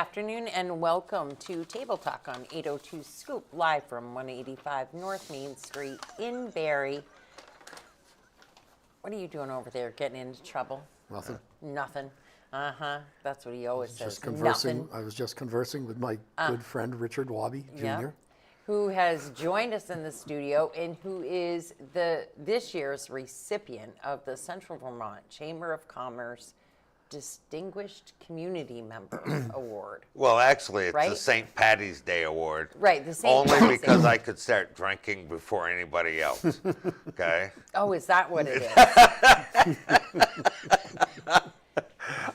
afternoon and welcome to Table Talk on 802 Scoop, live from 185 North Main Street in Barrie. What are you doing over there, getting into trouble? Nothing. Nothing. That's what he always says. Just conversing. Nothing. I was just conversing with my good friend Richard Wobby Jr. Yeah. Who has joined us in the studio and who is this year's recipient of the Central Vermont Chamber of Commerce Distinguished Community Member Award. Well, actually, it's Right? the St. Patty's Day Award. Right, the St. Only Patty's because Day. I could start drinking before anybody else. Okay? Oh, is that what it is?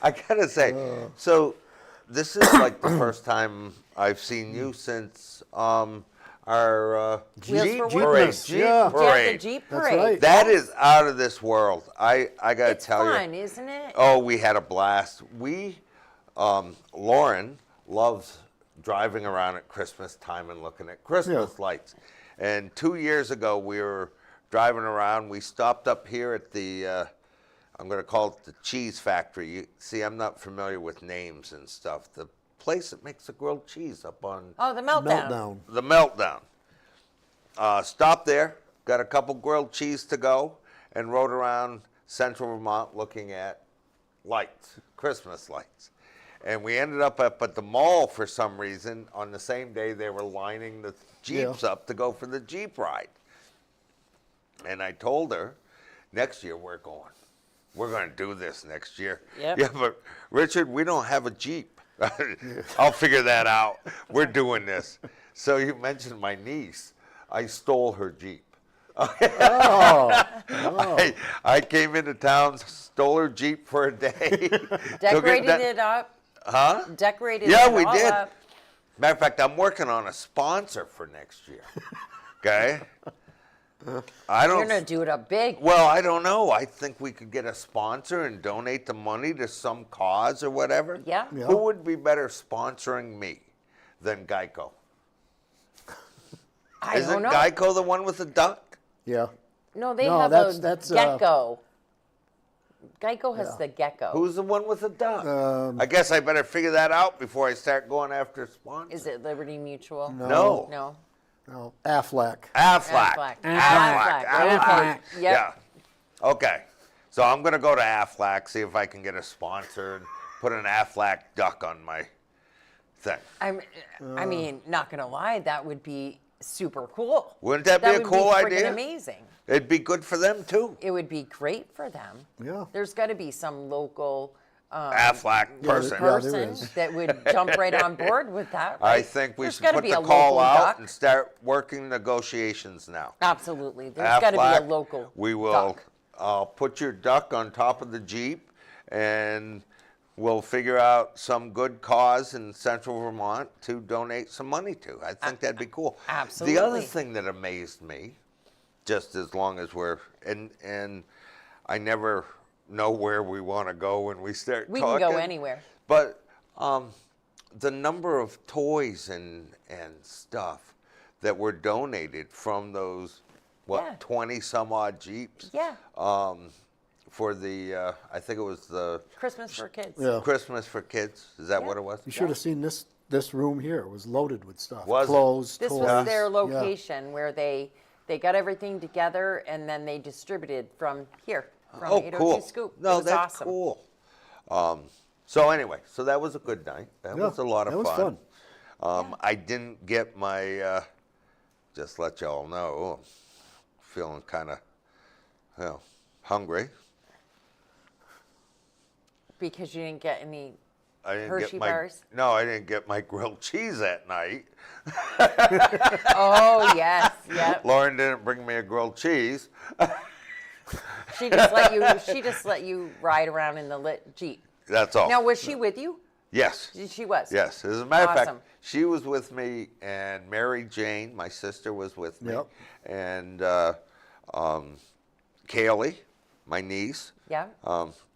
I gotta say, so this is like the first time I've seen you since our Wheels Jeep for parade. Wheels. Jeep Yeah. Yeah, the parade. Jeep That's parade. right. That is out of this world. I gotta It's tell fun, you. isn't it? Oh, we had a blast. Lauren loves driving around at Christmas time and looking at Christmas lights. And 2 years ago, we were driving around. We stopped up here at the, I'm going to call it the cheese factory. You see, I'm not familiar with names and stuff. The place that makes the grilled cheese up on Oh, the meltdown. Meltdown. the Meltdown. Stopped there, got a couple grilled cheese to go, and rode around Central Vermont looking at lights, Christmas lights. And we ended up at the mall for some reason. On the same day, they were lining the Jeeps up to go for the Jeep ride. And I told her, next year we're going. We're going to do this next year. Yep. Yeah, but Richard, we don't have a Jeep. I'll figure that out. We're doing this. So you mentioned my niece. I stole her Jeep. I came into town, stole her Jeep for a day. Decorated it up. Huh? Decorated Yeah, it we all did. up. Matter of fact, I'm working on a sponsor for next year. Okay? I You're don't. going to do it up big. Well, I don't know. I think we could get a sponsor and donate the money to some cause or whatever. Yeah. Yeah. Who would be better sponsoring me than Geico? I Isn't don't know. Geico the one with the duck? Yeah. No, they No, have that's, a gecko. Geico has the gecko. Who's the one with the duck? I guess I better figure that out before I start going after sponsors. Is it Liberty Mutual? No. No. No. Aflac. Aflac. Okay. Yep. Yeah. Okay. So I'm going to go to Aflac, see if I can get a sponsor and put an Aflac duck on my thing. I mean, not going to lie, that would be super cool. Wouldn't that be a cool That would be idea? freaking amazing. It'd be good for them too. It would be great for them. Yeah. There's got to be some local Aflac person. Yeah, there person is. that would jump right on board with that. I Right? think we There's should gotta put be the a call local out duck. and start working negotiations now. Absolutely. There's got to be a Aflac, local we will duck. put your duck on top of the Jeep, and we'll figure out some good cause in Central Vermont to donate some money to. I think that'd be cool. Absolutely. The other thing that amazed me, just as long as we're and I never know where we want to go when we start We talking. can go anywhere. But the number of toys and stuff that were donated from those, Yeah. 20 some odd Jeeps? Yeah. For the, I think it was the Christmas for kids. Yeah. Christmas for Kids. Is that Yeah. what it was? You should have seen this room here. It was loaded with stuff. Was it? Clothes, This toys. was their Yeah. location where they got everything together and then they distributed from here, from Oh, 802 cool. Scoop. No, it was that's awesome. cool. So anyway, so that was a good night. That Yeah, was a lot of that was fun. fun. I didn't get my, just let y'all know, feeling kind of, hungry. Because you didn't get any. I didn't Hershey get my, bars? No, I didn't get my grilled cheese that night. Oh yes, yep. Lauren didn't bring me a grilled cheese. She just let you ride around in the lit Jeep. That's all. Now was she with you? Yes. She was. Yes. As a matter of Awesome. fact, she was with me, and Mary Jane, my sister, was with me. Yep. And Kaylee, my niece, Yeah.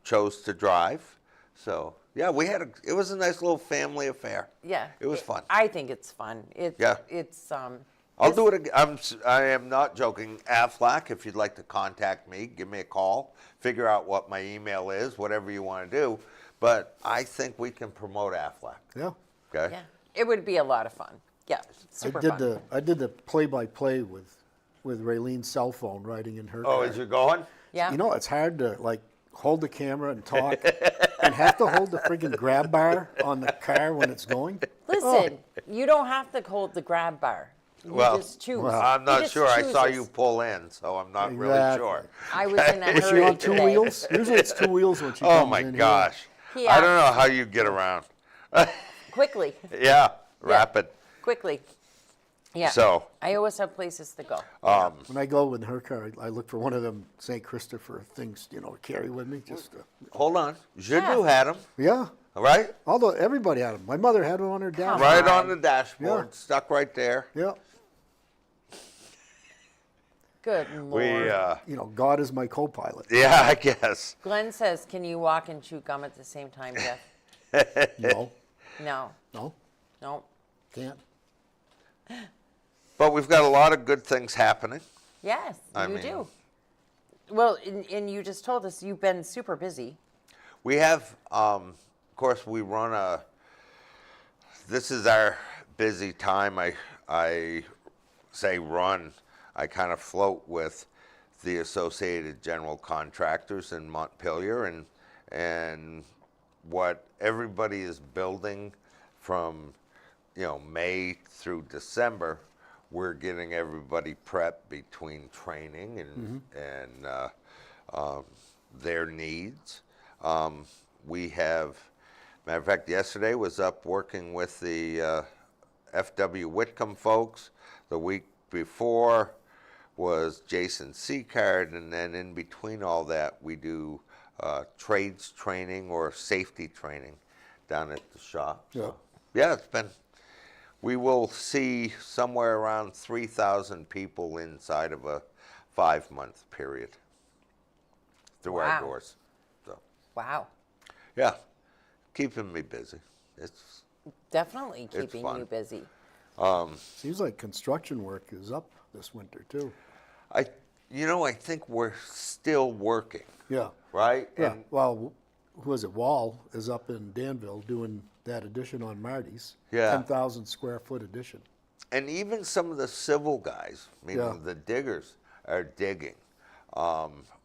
chose to drive. So yeah, it was a nice little family affair. Yeah. It was fun. I think it's fun. Yeah. It's I'll do it again. I am not joking. Aflac, if you'd like to contact me, give me a call. Figure out what my email is, whatever you want to do. But I think we can promote Aflac. Yeah. Okay. Yeah. It would be a lot of fun. Yeah. Super fun. I did the play-by-play with Raylene's cell phone riding in her Oh, car. is you going? Yeah. You know, it's hard to like hold the camera and talk and have to hold the friggin' grab bar on the car when it's going. Listen, you don't have to hold the grab bar. You Well, just choose. I'm He not just sure. I saw chooses. you pull in, so I'm not really Exactly. sure. I was in a Was she hurry on two today. wheels? Usually it's two wheels when she Oh comes my in here. gosh. He I don't know asked- how you get around. Quickly. Yeah, rapid. Quickly. Yeah. So, I always have places to go. When I go in her car, I look for one of them St. Christopher things, you know, to carry with me. Just hold on. Jadu Yeah. had them, yeah. right? Although everybody had them. My mother had one on her dash. Right on. on the dashboard, Yeah. stuck right there. Yeah. Good Lord. We, You know, God is my co-pilot. yeah, I guess. Glenn says, can you walk and chew gum at the same time, Jeff? No, No. no, No. can't. But we've got a lot of good things happening. Yes, I you mean- do. Well, and you just told us you've been super busy. We have, of course, we run this is our busy time. I say run. I kind of float with the Associated General Contractors in Montpelier, and what everybody is building from, you know, May through December, we're getting everybody prepped between training and their needs. We have, matter of fact, yesterday was up working with the FW Whitcomb folks. The week before was Jason Seacard, and then in between all that, we do trades training or safety training down at the shop. So, yeah, it's been, we will see somewhere around 3,000 people inside of a 5-month period through our Wow. doors. So, Wow. yeah, keeping me busy. It's Definitely keeping fun. you busy. Seems like construction work is up this winter too. I think we're still working, Yeah. right? Yeah. And Well, who is it? Wall is up in Danville doing that addition on Marty's. Yeah. 10,000 square foot addition. and even some of the civil guys, meaning Yeah. the diggers, are digging,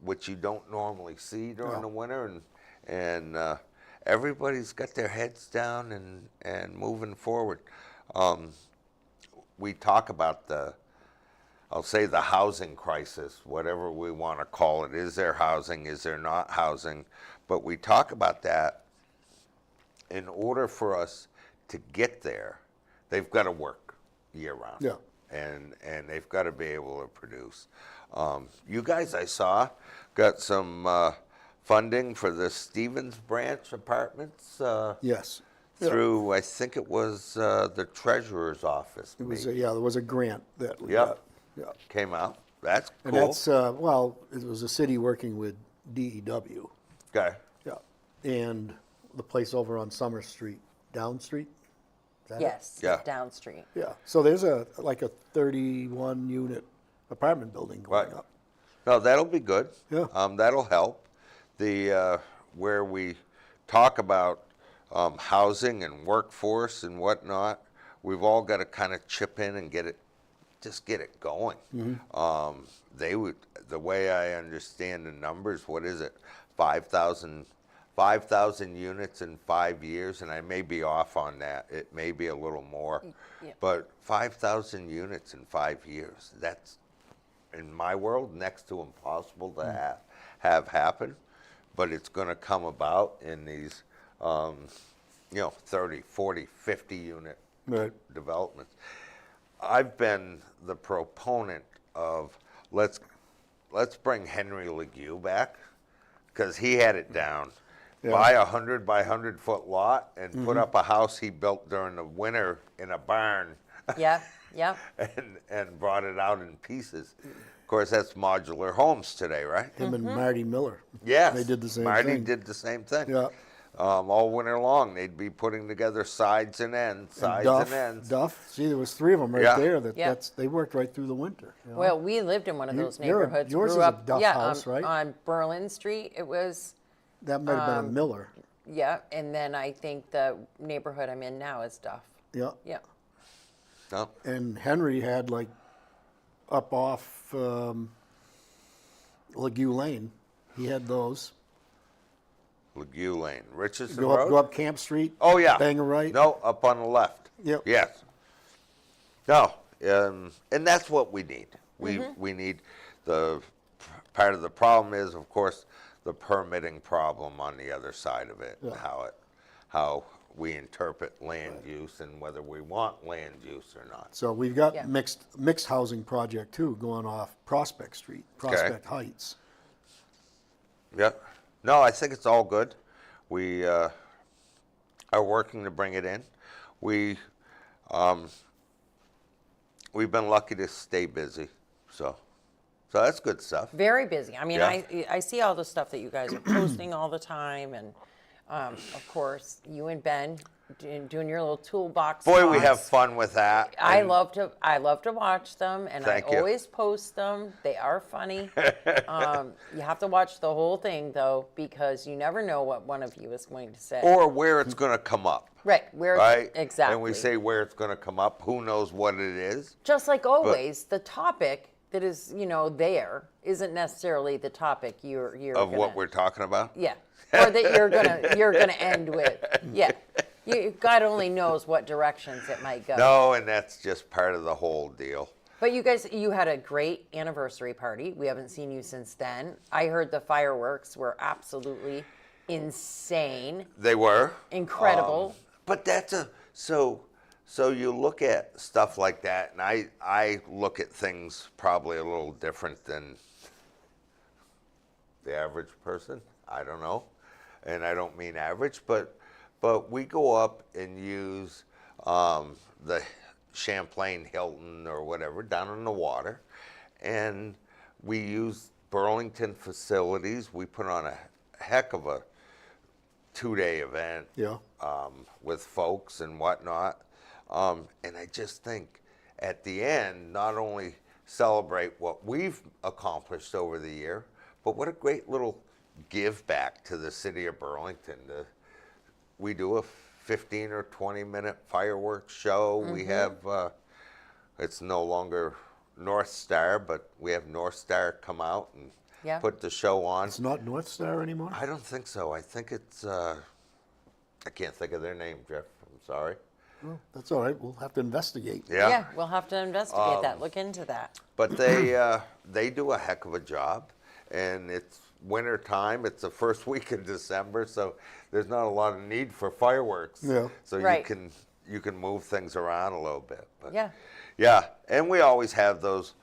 which you don't normally see during the winter, and everybody's got their heads down and moving forward. We talk about I'll say the housing crisis, whatever we want to call it. Is there housing? Is there not housing? But we talk about that. In order for us to get there, they've got to work year round. Yeah. And they've got to be able to produce. You guys, I saw, got some funding for the Stevens Branch apartments Yes. Yeah. through, I think it was the treasurer's office. It was maybe. there was a grant that we Yep. got. Yeah. Came out. That's And cool. that's well, it was a city working with DEW. Okay. Yeah. And the place over on Summer Street, Down Street. Is that it? Yes. Yeah. Down street. Yeah. So there's a 31 unit apartment building going Right. up. No, that'll be good. Yeah. That'll help. The where we talk about housing and workforce and whatnot, we've all got to kind of chip in and get it going. They would, the way I understand the numbers, what is it, 5,000 units in 5 years, and I may be off on that. It may be a little more, Yeah. but 5,000 units in 5 years, that's, in my world, next to impossible to have happen, but it's going to come about in these, 30, 40, 50 unit Right. developments. I've been the proponent of let's bring Henry Legue back, because he had it down. Yeah. Buy a 100 by 100 foot lot and put up a house he built during the winter in a barn Yeah. Yeah. and brought it out in pieces. Of course, that's modular homes today, right? Him and Marty Miller. Yes. They did the same Marty thing. did the same thing. Yeah. All winter long, they'd be putting together sides and ends, sides and ends. Duff. See, there was 3 of them right Yeah. there. Yeah. They worked right through the winter. you know? Well, we lived in one of those You're- neighborhoods. yours Grew is a up, Duff yeah, house, right? On Berlin Street. It was. That might have been a Miller. Yeah, and then I think the neighborhood I'm in now is Duff. Yeah. Yeah. No, And Henry had like up off Lague Lane. He had those. Lague Lane, Richardson Go Road. up Camp Street. Oh yeah. Bang a right. No, up on the left. Yep. Yes. No, and that's what we need. We need part of the problem is, of course, the permitting problem on the other side of it, and Yeah. how we interpret land use and whether we want land use or not. So we've got Yeah. mixed housing project too going off Prospect Street, Prospect Heights. Yeah. No, I think it's all good. We are working to bring it in. We've been lucky to stay busy, so that's good stuff. Very busy. I mean, Yeah. I see all the stuff that you guys are posting all the time, and of course, you and Ben doing your little toolbox. Boy, we talks. have fun with that. I and love to watch them, and I Thank you. always post them. They are funny. You have to watch the whole thing though, because you never know what one of you is going to say. or where it's going to come up. Right, where Right? exactly. And we say where it's going to come up. Who knows what it is? just like always, the topic that is there isn't necessarily the topic you're Of gonna, what we're talking about? yeah, or that you're gonna end with. Yeah, God only knows what directions it might go. No, and that's just part of the whole deal. But you guys, you had a great anniversary party. We haven't seen you since then. I heard the fireworks were absolutely insane, They were. incredible. But that's so you look at stuff like that, and I look at things probably a little different than the average person. I don't know, and I don't mean average, but we go up and use the Champlain Hilton or whatever down in the water, and we use Burlington facilities. We put on a heck of a 2-day event. Yeah. With folks and whatnot. And I just think at the end, not only celebrate what we've accomplished over the year, but what a great little give back to the city of Burlington. We do a 15 or 20 minute fireworks show. We have, it's no longer North Star, but we have North Star come out and Yeah. put the show on. It's not North Star anymore? I don't think so. I think it's, I can't think of their name, Jeff. I'm sorry. Well, that's all right. We'll have to investigate. Yeah, we'll have to investigate that. Look into that. But they do a heck of a job, and it's winter time. It's the first week in December, so there's not a lot of need for fireworks. Yeah. So Right. you can move things around a little bit. But Yeah. yeah, and we always have those.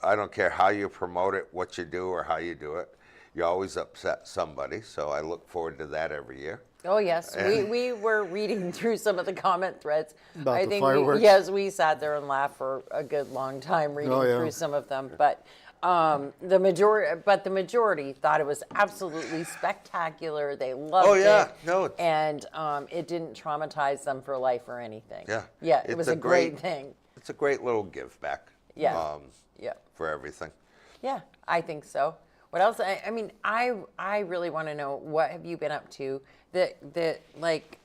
I don't care how you promote it, what you do, or how you do it. You always upset somebody. So I look forward to that every year. Oh yes, we were reading through some of the comment threads. About I the think fireworks? we sat there and laughed for a good long time reading Oh, yeah. through some of them. But the majority thought it was absolutely spectacular. They loved Oh, yeah. it. No, it's- and it didn't traumatize them for life or anything. Yeah. yeah, it It's was a a great great- thing. It's a great little give back. Yeah. Yeah. For everything. Yeah, I think so. What else? I mean, I really want to know, what have you been up to that like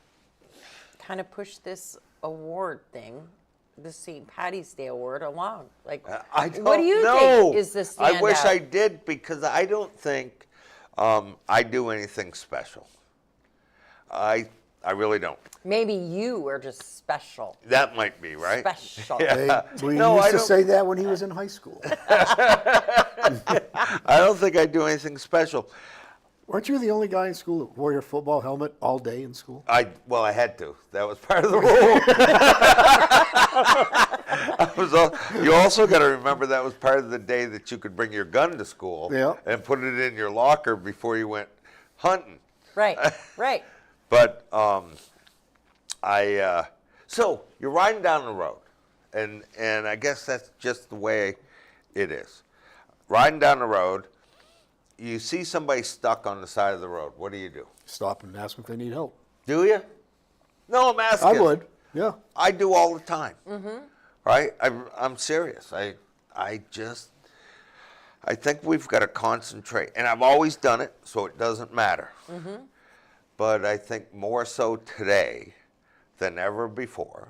kind of push this award thing, the St. Patty's Day award along? Like, I don't what do you know. think is the standout? I wish I did, because I don't think I do anything special. I really don't. Maybe you are just special. That might be right. Special. We No, used I to don't- say that when he was in high school. I don't think I do anything special. Weren't you the only guy in school that wore your football helmet all day in school? I had to. That was part of the rule. You also got to remember that was part of the day that you could bring your gun to school Yeah. and put it in your locker before you went hunting. Right. Right. But so you're riding down the road, and I guess that's just the way it is. Riding down the road, you see somebody stuck on the side of the road. What do? Stop and ask them if they need help. Do you? No, I'm asking. I would, yeah. I do all the time. Right? I'm serious. I think we've got to concentrate, and I've always done it, so it doesn't matter. But I think more so today than ever before,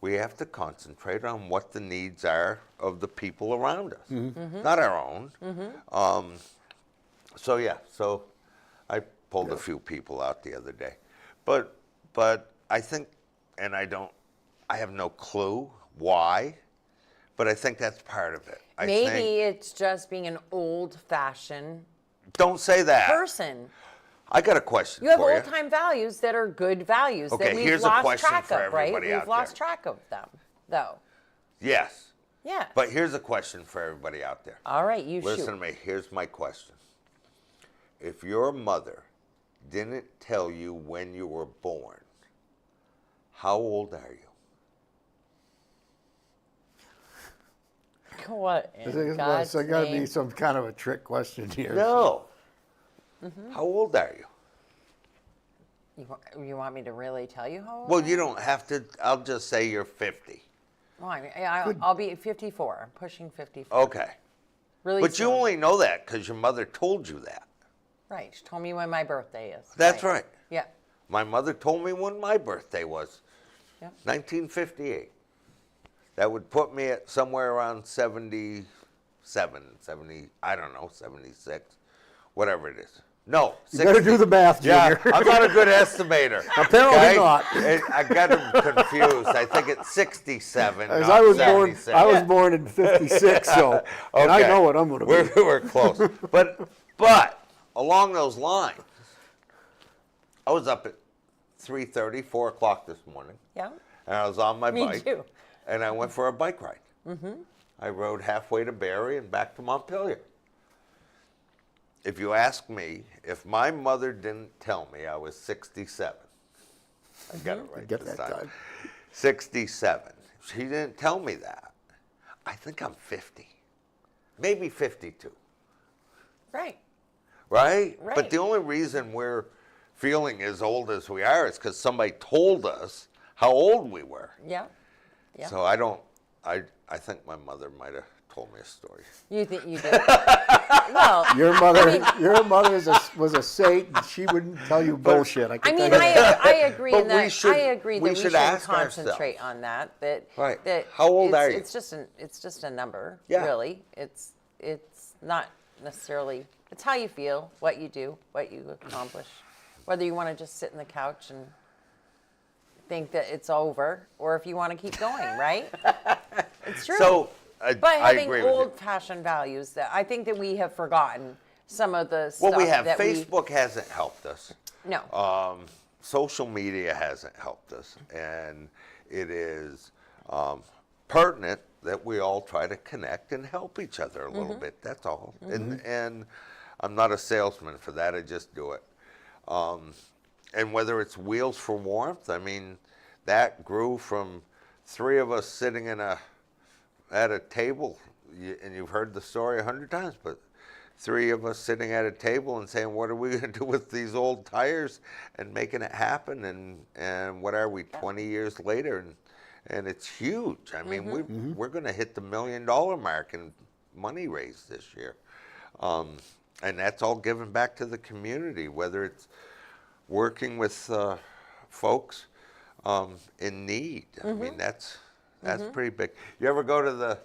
we have to concentrate on what the needs are of the people around us, not our own. So I pulled a few people out the other day. But I think, and I have no clue why, but I think that's part of it. Maybe it's just being an old-fashioned Don't say that. person. I got a question You have for you. old-time values that are good values Okay, that we've here's a lost question track for of, right? everybody out We've lost there. track of them, though. Yes. Yeah. But here's a question for everybody out there. All right, you Listen shoot. to me. Here's my question. If your mother didn't tell you when you were born, how old are you? What in God's So got to be name? some kind of a trick question here. No. How old are you? You want me to really tell you how old? Well, you don't have to. I'll just say you're 50. Well, I mean, I'll be 54. I'm pushing 54. Okay. Really But you soon. only know that because your mother told you that. Right. She told me when my birthday is. That's right. Yeah. My mother told me when my birthday was. Yeah. 1958. That would put me at somewhere around 77, 70, I don't know, 76, whatever it is. No, You better do the math, Yeah, Junior. I'm not a good estimator. Apparently not. I got him confused. I think it's 67, As not I was 76. born, I was born in '56, so and I Okay. know what I'm going to be. We're close. But along those lines, I was up at 3:30, 4 o'clock this morning, Yeah. and I was on my Me bike. too. And I went for a bike ride. I rode halfway to Barrie and back to Montpelier. If you ask me, if my mother didn't tell me I was 67, I got it right Get this that time. time. 67. If she didn't tell me that, I think I'm 50, maybe 52. Right. Right? Right. But the only reason we're feeling as old as we are is because somebody told us how old we were. Yeah. Yeah. So I think my mother might have told me a story. You think you did? Well, Your mother was a saint, and she wouldn't tell you bullshit. I I can mean, tell you that. I agree But in we that. should- I agree that we we should should ask concentrate ourselves. on that. That Right. That How old are you? It's just a number. Yeah. Really, it's not necessarily. It's how you feel, what you do, what you accomplish, whether you want to just sit in the couch and think that it's over, or if you want to keep going. Right? It's true. So But I having agree with you. old-fashioned values, that I think that we have forgotten some of the Well, stuff we have that Facebook hasn't helped us. No. Social media hasn't helped us, and it is pertinent that we all try to connect and help each other a little bit. That's all. And I'm not a salesman for that. I just do it. And whether it's Wheels for Warmth, I mean, that grew from 3 of us sitting at a table, and you've heard the story 100 times, but 3 of us sitting at a table and saying, what are we going to do with these old tires, and making it happen, and what are we, 20 years later, and it's huge. I mean, we're going to hit the $1 million mark in money raised this year. And that's all given back to the community, whether it's working with folks in need. I mean, that's pretty big. You ever go to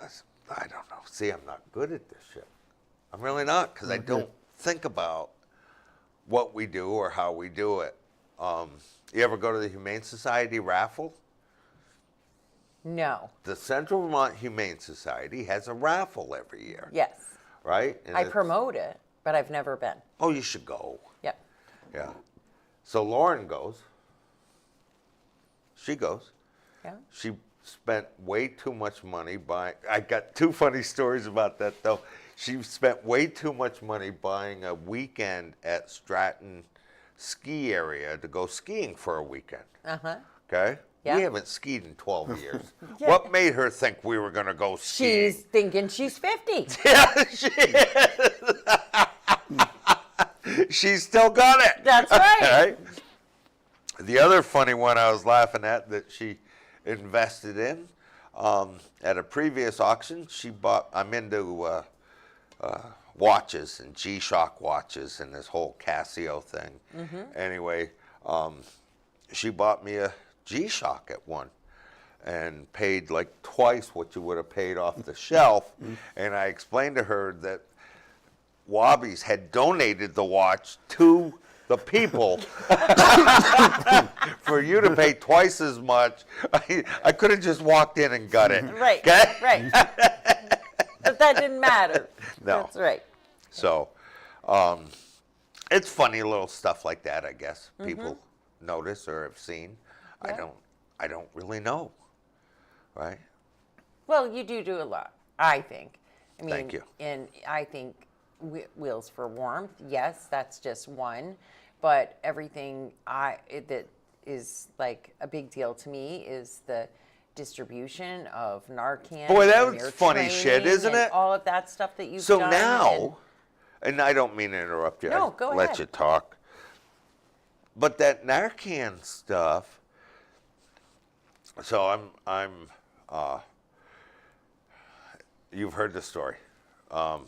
I don't know. See, I'm not good at this shit. I'm really not, because I don't think about what we do or how we do it. You ever go to the Humane Society raffle? No. The Central Vermont Humane Society has a raffle every year, Yes. right? And I it's- promote it, but I've never been. Oh, you should go. Yep. Yeah. So Lauren goes. She goes. Yeah. She spent way too much money buying. I got 2 funny stories about that, though. She spent way too much money buying a weekend at Stratton ski area to go skiing for a weekend. Uh-huh. Okay? Yeah. We haven't skied in 12 years. Yeah. What made her think we were going to go skiing? She's thinking she's 50. Yeah, she is. She's still got it. That's right. Right? The other funny one I was laughing at that she invested in, at a previous auction, she bought, I'm into watches and G-Shock watches and this whole Casio thing. Anyway, she bought me a G-Shock at one and paid like twice what you would have paid off the shelf. And I explained to her that Wobby's had donated the watch to the people for you to pay twice as much. I could have just walked in and got it. Right. Okay? Right. But that didn't matter. No. That's right. So, it's funny little stuff like that, I guess. People notice or have seen. Yeah. I don't really know. Right? Well, you do a lot, I think. I mean, Thank you. And I think Wheels for Warmth, yes, that's just one. But everything that is like a big deal to me is the distribution of Narcan. Boy, that and was your funny shit, training isn't and it? all of that stuff that you've So done. now, and I don't mean to interrupt you. No, I go let ahead. you talk. But that Narcan stuff. So you've heard the story. A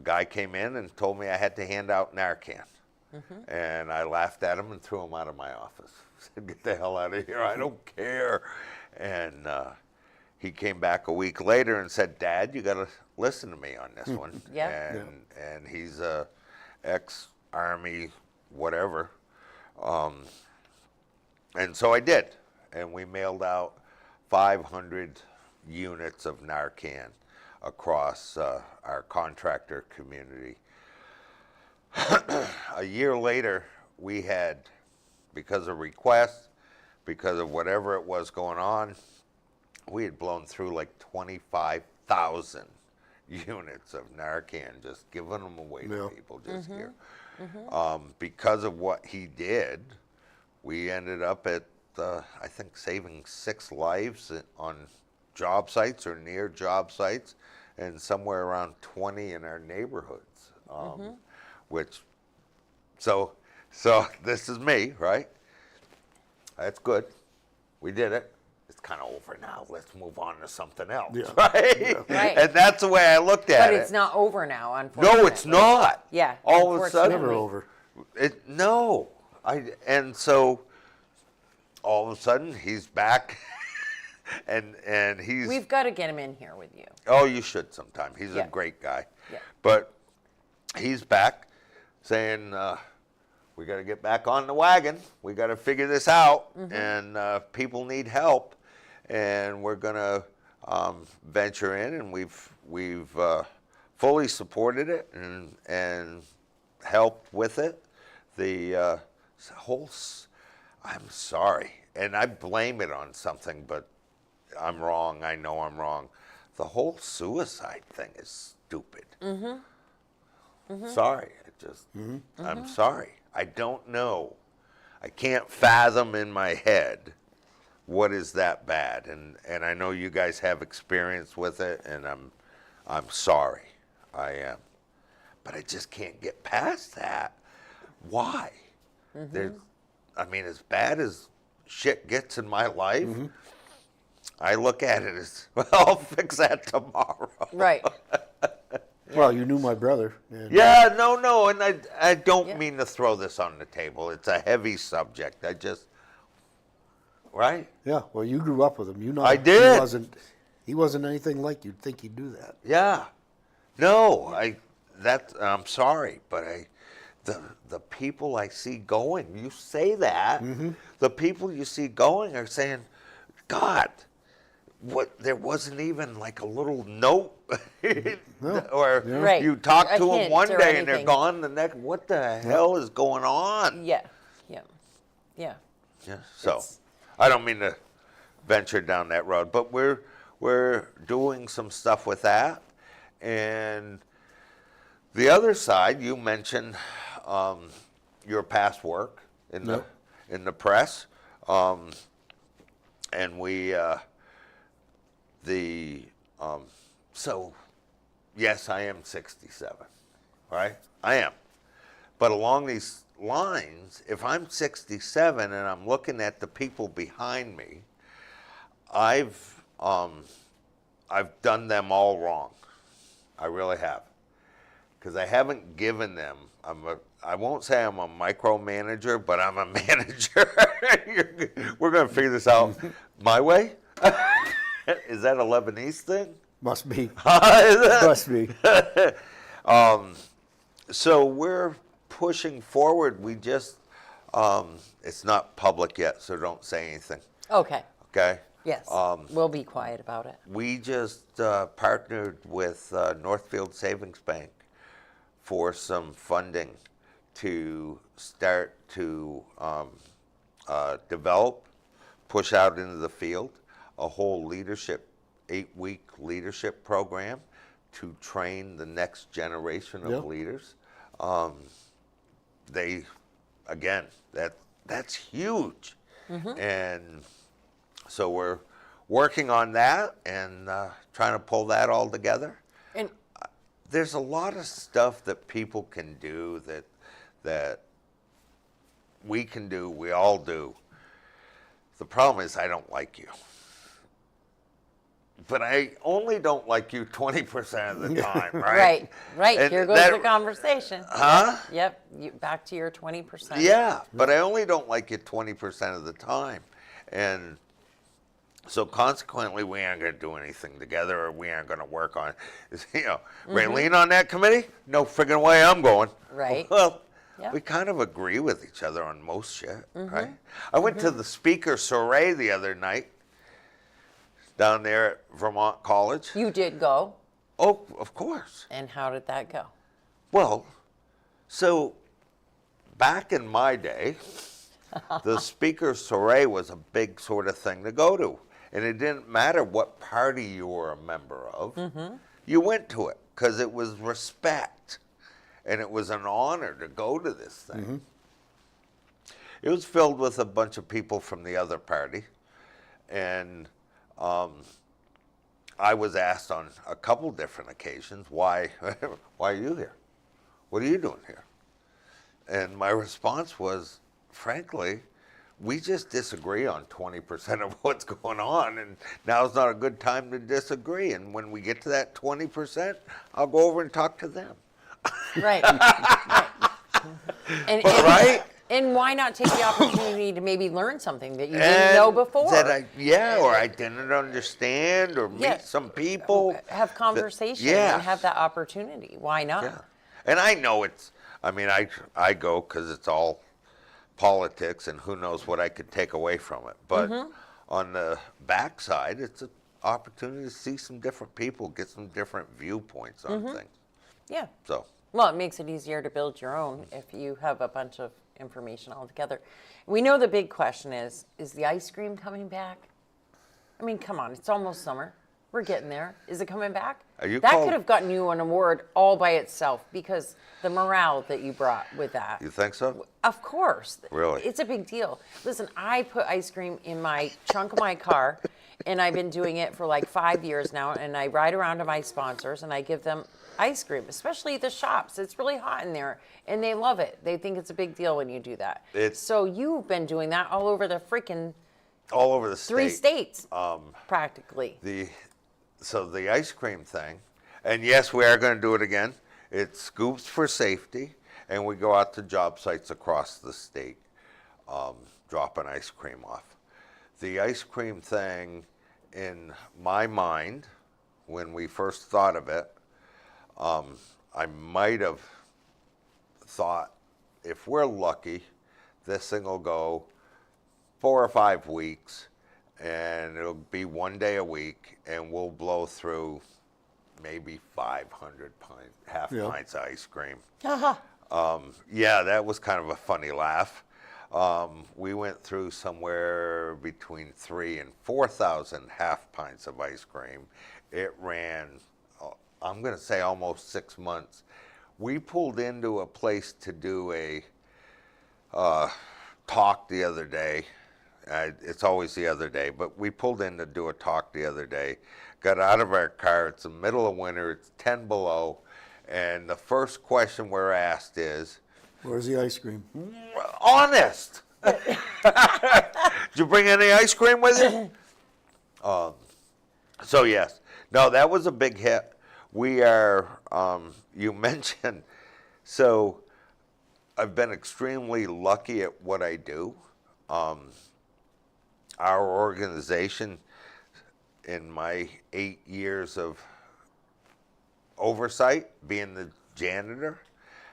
guy came in and told me I had to hand out Narcan. And I laughed at him and threw him out of my office. Said, "Get the hell out of here, I don't care." And he came back a week later and said, "Dad, you got to listen to me on this one." Yeah. And he's a ex-Army whatever. And so I did. And we mailed out 500 units of Narcan across our contractor community. A year later, we had, because of requests, because of whatever it was going on, we had blown through like 25,000 units of Narcan, just giving them away to people just here. Because of what he did, we ended up at, I think, saving 6 lives on job sites or near job sites, and somewhere around 20 in our neighborhoods. Which, so this is me, right? That's good. We did it. It's kind of over now. Let's move on to something else, right? Right. And that's the way I looked at But it. it's not over now, unfortunately. No, it's not. Yeah, All of a sudden, Never over. No. And so all of a sudden he's back, and he's. We've got to get him in here with you. Oh, you should sometime. He's Yeah. a great guy. Yeah. But he's back saying, we got to get back on the wagon. We got to figure this out, and people need help, and we're going to venture in, and we've fully supported it and helped with it. The whole, I'm sorry, and I blame it on something, but I'm wrong. I know I'm wrong. The whole suicide thing is stupid. Sorry, I'm sorry. I don't know. I can't fathom in my head what is that bad, and I know you guys have experience with it, and I'm sorry. I am, but I just can't get past that. Why? I mean, as bad as shit gets in my life, I look at it as, well, I'll fix that tomorrow. Right. Well, you knew my brother. And Yeah, no, and I don't Yeah. mean to throw this on the table. It's a heavy subject. I just, right? Yeah, well, you grew up with him. You know, I did. He wasn't anything like you'd think he'd do that. Yeah. No, I'm sorry, but the people I see going, you say that, the people you see going are saying, God, what, there wasn't even like a little note or Right. you talk A to them hint one or day and they're anything. gone the next. What the hell is going on? Yeah. Yeah. So It's- I don't mean to venture down that road, but we're doing some stuff with that. And the other side, you mentioned your past work in the press, and we so yes, I am 67, right? I am, but along these lines, if I'm 67 and I'm looking at the people behind me, I've done them all wrong. I really have. Because I haven't given them, I won't say I'm a micromanager, but I'm a manager. We're going to figure this out my way. Is that a Lebanese thing? Must be. Is that- Must be. So we're pushing forward. We just, it's not public yet, so don't say anything. Okay. Okay? Yes. We'll be quiet about it. We just partnered with Northfield Savings Bank for some funding to start to develop, push out into the field, a whole leadership, 8-week leadership program to train the next generation of Yep. leaders. They, again, that's huge. And so we're working on that and trying to pull that all together. And There's a lot of stuff that people can do that we can do, we all do. The problem is I don't like you. But I only don't like you 20% of the time, right? Right. And Here goes that- the conversation. Huh? Yep. Back to your 20%. Yeah, but I only don't like you 20% of the time. And so consequently, we aren't going to do anything together, or we aren't going to work on, Raylene on that committee? No friggin' way I'm going. Right. Well, Yeah. we kind of agree with each other on most shit, right? I went to the speaker soiree the other night down there at Vermont College. You did go. Oh, of course. And how did that go? Well, so back in my day, the speaker soiree was a big sort of thing to go to. And it didn't matter what party you were a member of, you went to it because it was respect. And it was an honor to go to this thing. It was filled with a bunch of people from the other party. And I was asked on a couple different occasions, why are you here? What are you doing here? And my response was, frankly, we just disagree on 20% of what's going on, and now's not a good time to disagree. And when we get to that 20%, I'll go over and talk to them. Right. And, Right? And why not take the opportunity to maybe learn something that you didn't And know before? That or I didn't understand, or meet Yeah. some people. Have conversation yeah. and have that opportunity. Why not? Yeah. And I know I go because it's all politics and who knows what I could take away from it. But on the backside, it's an opportunity to see some different people, get some different viewpoints on things. Yeah. So, Well, it makes it easier to build your own if you have a bunch of information all together. We know the big question is the ice cream coming back? I mean, come on, it's almost summer. We're getting there. Is it coming back? That could have gotten you an award all by itself because the morale that you brought with that. you think so? Of course. Really? It's a big deal. Listen, I put ice cream in my trunk of my car, and I've been doing it for like 5 years now, and I ride around to my sponsors, and I give them ice cream, especially the shops. It's really hot in there, and they love it. They think it's a big deal when you do that. So you've been doing that all over the freaking All over the state. 3 states, practically. So the ice cream thing, and yes, we are going to do it again. It's scoops for safety, and we go out to job sites across the state, dropping ice cream off. The ice cream thing, in my mind, when we first thought of it, I might have thought, if we're lucky, this thing will go 4 or 5 weeks, and it'll be 1 day a week, and we'll blow through maybe 500 half pints of ice cream. Yeah, that was kind of a funny laugh. We went through somewhere between 3,000 and 4,000 half pints of ice cream. It ran, I'm going to say, almost 6 months. We pulled into a place to do a talk the other day. It's always the other day, but we pulled in to do a talk the other day. Got out of our car. It's the middle of winter. It's 10 below. And the first question we're asked is, Where's the ice cream? honest, did you bring any ice cream with you? So yes. No, that was a big hit. we are, you mentioned, so I've been extremely lucky at what I do. Our organization, in my 8 years of oversight, being the janitor,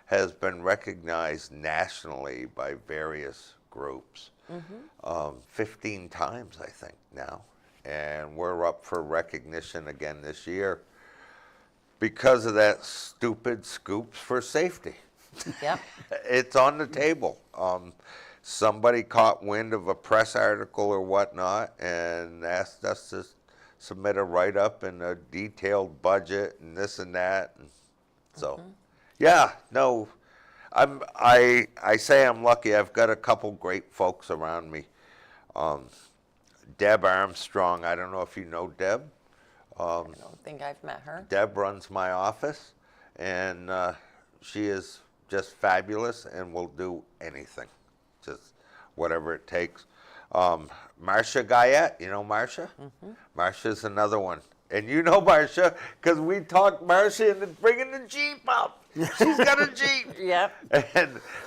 has been recognized nationally by various groups. 15 times, I think, now. And we're up for recognition again this year because of that stupid Scoops for Safety. Yep. It's on the table. Somebody caught wind of a press article or whatnot and asked us to submit a write-up and a detailed budget and this and that. And so, yeah, no, I say I'm lucky. I've got a couple great folks around me. Deb Armstrong, I don't know if you know Deb. I don't think I've met her. Deb runs my office, and she is just fabulous and will do anything, just whatever it takes. Marcia Guyette, you know Marcia? Marcia's another one. And you know Marcia, because we talked Marcia into bringing the Jeep up. She's got a Jeep. Yep.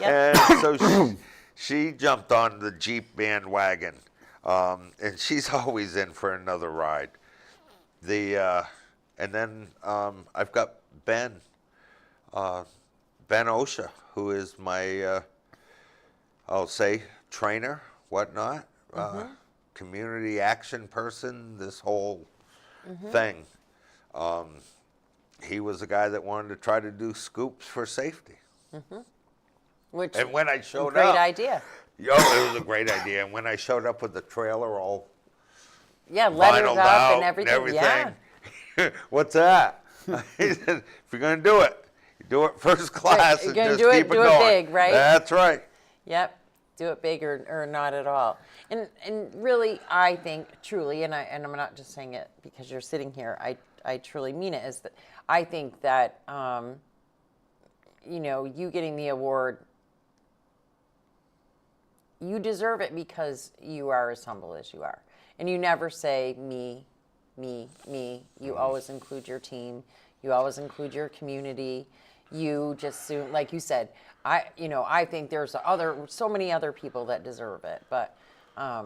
And so she jumped on the Jeep bandwagon, and she's always in for another ride. And then I've got Ben Osha, who is my, I'll say, trainer, whatnot, community action person, this whole thing. He was the guy that wanted to try to do Scoops for Safety. Which, And when I showed great up, idea. it was a great idea. And when I showed up with the trailer all Yeah, lettered vinyled up out and everything. Yeah. What's that? He said, if you're going to do it, you do it first class You're and gonna just do it, keep it do it going. big, right? That's right. Yep. Do it big or not at all. And really, I think truly, and I'm not just saying it because you're sitting here. I truly mean it. Is that I think that you getting the award, you deserve it because you are as humble as you are, and you never say me, me, me. You always include your team. You always include your community. You just like you said. I think there's so many other people that deserve it, but I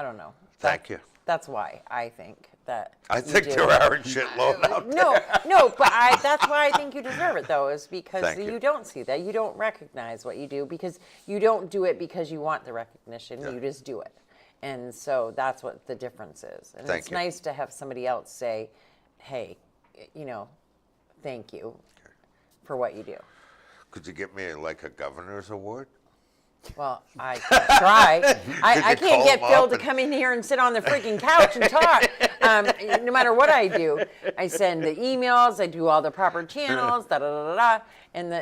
don't know. Thank you. That's why I think that. I think there are a shitload out there. No, but that's why I think you deserve it, though, is because Thank you. you don't see that. You don't recognize what you do because you don't do it because you want the recognition. Yeah. You just do it. And so that's what the difference is. And Thank it's you. nice to have somebody else say, hey, thank you for what you do. Could you get me like a governor's award? Well, I can try. I you can't call get him Phil up to and- come in here and sit on the freaking couch and talk. No matter what I do, I send the emails, I do all the proper channels, and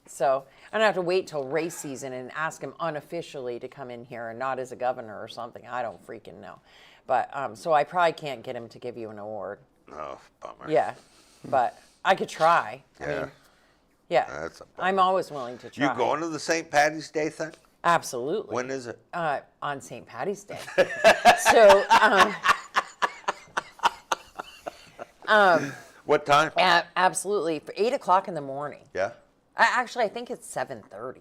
so I don't have to wait till race season and ask him unofficially to come in here and not as a governor or something. I don't freaking know. But so I probably can't get him to give you an award. Oh, bummer. Yeah, but I could try. I Yeah. mean, yeah, That's a bummer. I'm always willing to try. You going to the St. Patty's Day thing? Absolutely. When is it? On St. Patty's Day. So, What time? absolutely, for 8:00 in the morning. Yeah. Actually, I think it's 7:30.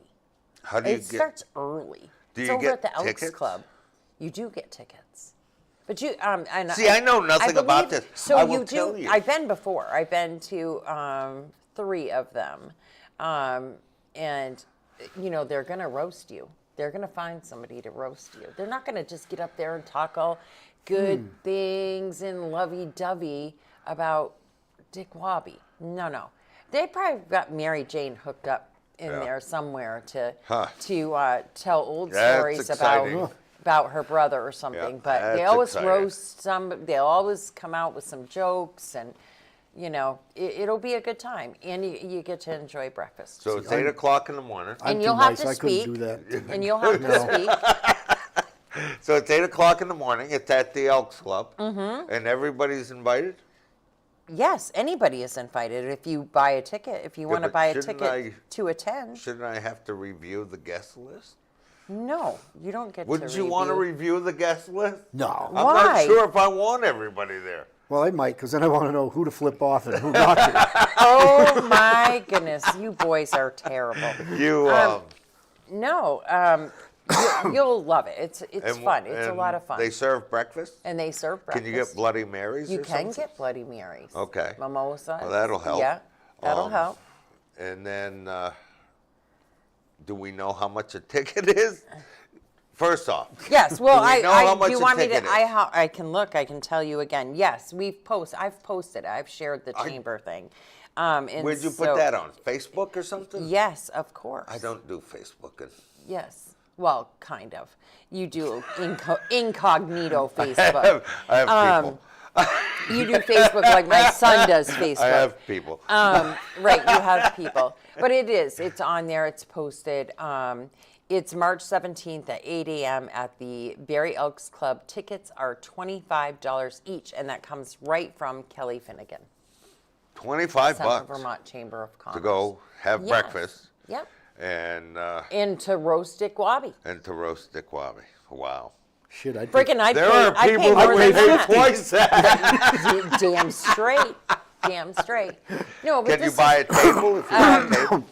How do you It get? starts early. Do It's you over get at the Elks tickets? Club. You do get tickets, but you and See, I know nothing about believe- this. So I will you tell do. you. I've been before. I've been to 3 of them, and they're gonna roast you. They're gonna find somebody to roast you. They're not gonna just get up there and talk all good things and lovey-dovey about Dick Wobby. No. They probably got Mary Jane hooked up in Yeah. there somewhere to Huh. tell old That's stories exciting. about her brother or something. Yeah, But they that's always exciting. roast some. They'll always come out with some jokes, and it'll be a good time, and you get to enjoy breakfast. So it's 8:00 in the morning. I'm And too you'll have nice. to I speak. couldn't do that. And you'll have to speak. So it's 8:00 in the morning. It's at the Elks Club, and everybody's invited. Yes, anybody is invited if you buy a ticket. If you want to but buy a shouldn't ticket to attend, Shouldn't I have to review the guest list? no, you don't get Wouldn't to you want to review. review the guest list? No. I'm Why? not sure if I want everybody there. Well, I might, because then I want to know who to flip off and who not to. Oh my goodness, you boys are terrible. No, you'll love it. It's fun. It's a lot of fun. They serve breakfast? And they serve breakfast. Can you get Bloody Marys You or can something? get Bloody Marys. Okay. Mimosas. Well, that'll help. Yeah, that'll help. And then, do we know how much a ticket is? First off. Yes. Well, do we know how much do you a want me ticket to? is? I can look. I can tell you again. Yes, I've posted. I've shared the chamber thing. And Where'd you put that on? Facebook or something? Yes, of course. I don't do Facebook. Yes. Well, kind of. You do incognito Facebook. I have people. You do Facebook like my son does Facebook. I have people. Right, you have people. But it's on there, it's posted. It's March 17th at 8 a.m. at the Barry Elks Club. Tickets are $25 each, and that comes right from Kelly Finnegan. $25 Central Vermont Chamber of Commerce. to go have Yes. breakfast Yep. and to roast Dick Wobby. to roast Dick Wobby. Wow. Shit, I'd Freaking, I'd There pay, are I'd people pay that more pay than that. twice that. Damn straight. Damn straight. No, but Can you this buy a table if you want a table?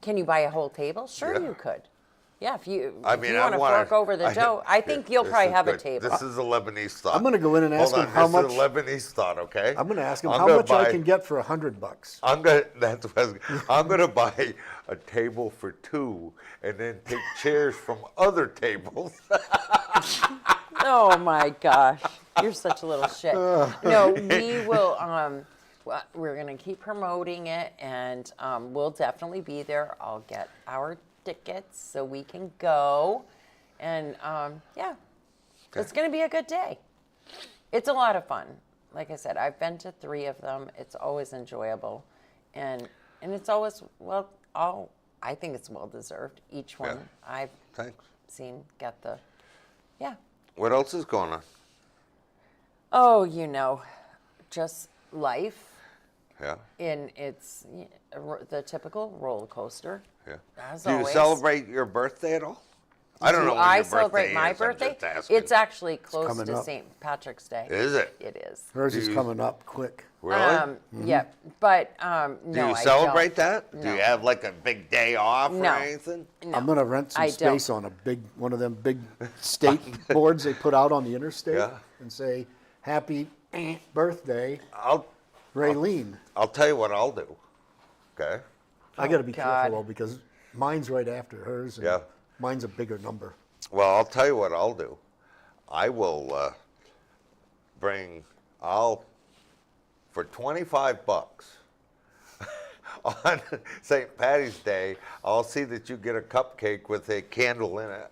Can you buy a whole table? Sure, Yeah. you could. Yeah, if you I mean, want to fork over the dough, I think you'll this probably is have a good. table. This is a Lebanese thought. I'm gonna go in and ask Hold him on, how this much- is a Lebanese thought, okay? I'm going to ask him I'm how gonna much I buy- can get for $100. I'm gonna. I'm gonna buy a table for two, and then take chairs from other tables. Oh my gosh, you're such a little shit. No, we will. Well, we're gonna keep promoting it, and we'll definitely be there. I'll get our tickets so we can go, and yeah, it's gonna be a good day. It's a lot of fun. Like I said, I've been to 3 of them. It's always enjoyable, and it's always I think it's well deserved. Each one I've Thanks. seen get the, yeah. What else is going on? Oh, just life Yeah. in its the typical roller coaster. Yeah. As Do you always. celebrate your birthday at all? I don't know when I your celebrate my is, I'm birthday. just asking. It's actually close coming to up. St. Patrick's Day. Is it? It is. Hers is Do you- coming up quick. Really? Yeah, but Do no, you I celebrate don't. that? Do you have like a big day off or No. anything? No. I'm going to rent some I don't. space on one of them big state boards they put out on the interstate Yeah. and say, happy birthday, I'll Raylene. tell you what I'll do. Okay. I got to be God. careful, though, because mine's right after hers. And Yeah. Mine's a bigger number. Well, I'll tell you what I'll do. I will for $25 on St. Patty's Day, I'll see that you get a cupcake with a candle in it.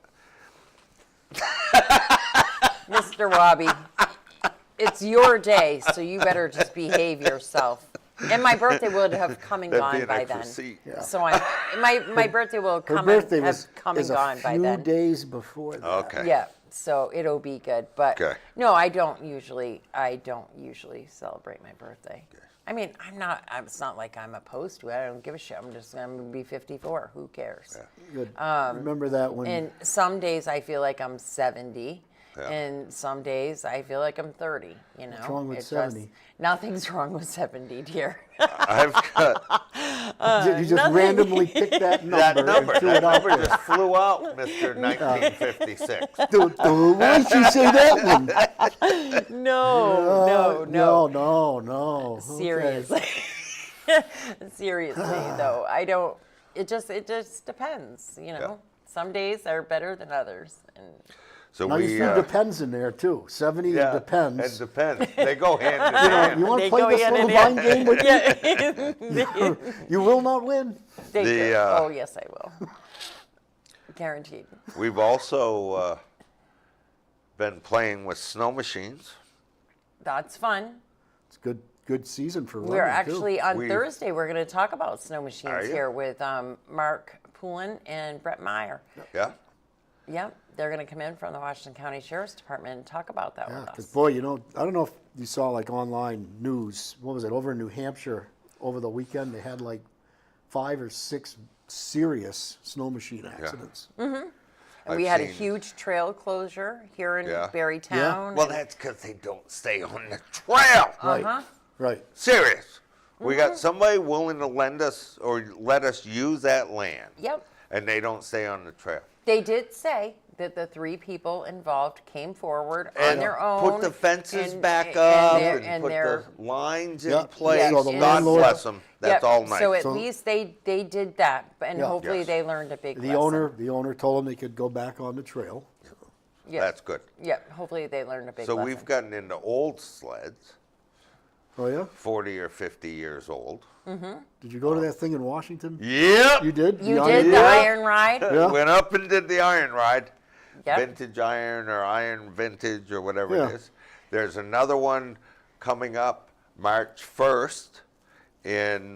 Mr. Wobby, it's your day, so you better just behave yourself. And my birthday would have come and That'd gone be an by extra then. seat. Yeah. So my birthday will Her come birthday and was have come and is a gone by few then. days before that. Okay. Yeah, so it'll be good. But Okay. no, I don't usually celebrate my birthday. I mean, it's not like I'm opposed to it. I don't give a shit. I'm going to be 54. Who cares? Good. Remember that when And some days I feel like I'm 70. Yeah. And some days I feel like I'm 30, What's wrong with It's 70? Nothing's wrong with 70, dear. I've got you just nothing. randomly picked that number, that number. and threw That it out number there. just flew out, Mr. 1956. Why did you say that one? No. No. Okay. Seriously. Seriously, though. I don't, it just depends, Yeah. Some days are better than others. And So Now we you threw depends in there too. 70 yeah, depends. It depends. They go hand in You hand. want They to play go this hand little in hand. mind game with me? You will not win. they The, go. uh, Oh, yes, I will. Guaranteed. We've also been playing with snow machines. That's fun. It's good season for We're running, too. actually on We- Thursday. We're going to talk about snow Are machines you? here with Mark Poulin and Brett Meyer. Yeah. Yep, they're going to come in from the Washington County Sheriff's Department and talk about that Yeah, with because us. boy, I don't know if you saw like online news. What was it over in New Hampshire over the weekend? They had like 5 or 6 serious snow machine accidents. And we had a huge trail closure here in Yeah. Barrytown. Well, that's because they don't stay on the trail. Right. Right. Serious. We got somebody willing to lend us or let us use that land. Yep. And they don't stay on the trail. They did say that the 3 people involved came forward on And their own. put the fences back and up their- and put their- the lines Yeah. in place. Yeah, so the God landlord- bless them. That's Yep, all nice. So at So- least they did that, and Yeah. hopefully Yes. they learned a big The lesson. owner told them they could go back on the trail. Yeah. That's good. Yeah, hopefully they learned a big So lesson. we've gotten into old sleds, Oh yeah. 40 or 50 years old. Did you go to that thing in Washington? Yep. You did. You The did iron- the Yeah. iron ride? Yeah. Went up and did the iron ride. Yep. Vintage iron or iron vintage or whatever Yeah. it is. There's another one coming up March 1st in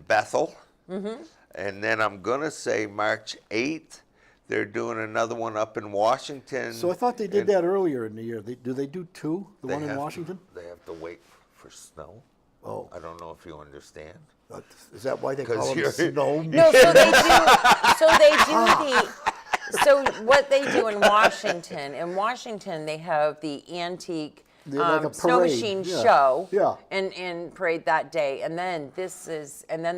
Bethel. And then I'm going to say March 8th, they're doing another one up in Washington. So I thought they did And that earlier in the year. Do they do 2? The they one in have to- Washington? They have to wait for snow. Oh, I don't know if you understand. is that why they 'Cause call them you're- snow? No, so they do. So they do the. So what they do in Washington, they have the antique They're like a snow parade, machine yeah. show. Yeah. And parade that day, and then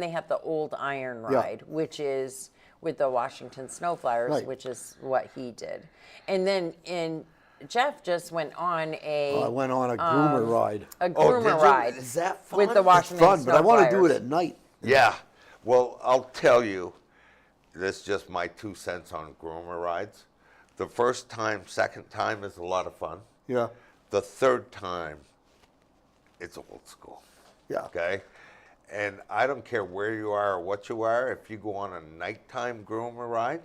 they have the old iron Yeah. ride, which is with the Washington Snowflyers, Right. which is what he did, and then Jeff just went on I went on a groomer ride. a Oh, groomer did you? ride. Is that with fun? the It's Washington Fun, but I want to do it Snowflyers. at night. Yeah. Well, I'll tell you, this is just my 2 cents on groomer rides. The first time, second time is a lot of fun. Yeah. The third time, it's old school. Yeah. Okay? And I don't care where you are or what you are, if you go on a nighttime groomer ride,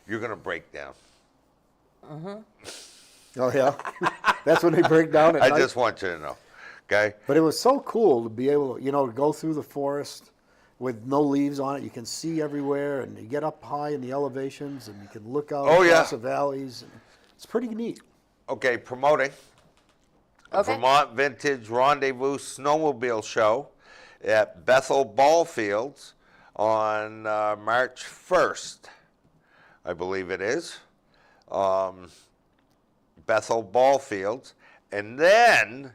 you're going to break down. Oh yeah. That's when they break down at I night. just want you to know. Okay? But it was so cool to be able, to go through the forest with no leaves on it. You can see everywhere, and you get up high in the elevations, and you can look out Oh, across yeah. the valleys. And it's pretty neat. Okay, promoting a Okay. Vermont Vintage Rendezvous Snowmobile Show at Bethel Ball Fields on March 1st, I believe it is. Bethel Ball Fields. And then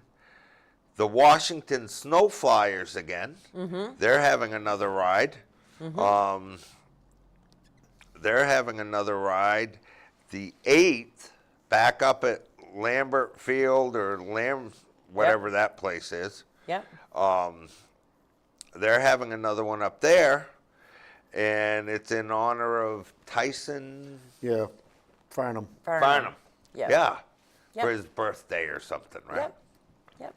the Washington Snowflyers again. They're having another ride. They're having another ride the 8th back up at Lambert Field or whatever that place is. Yep. They're having another one up there, and it's in honor of Tyson Yeah. Farnham. Farnham. Yep. Yeah. Yep. For his birthday or something, right? Yep. Yep.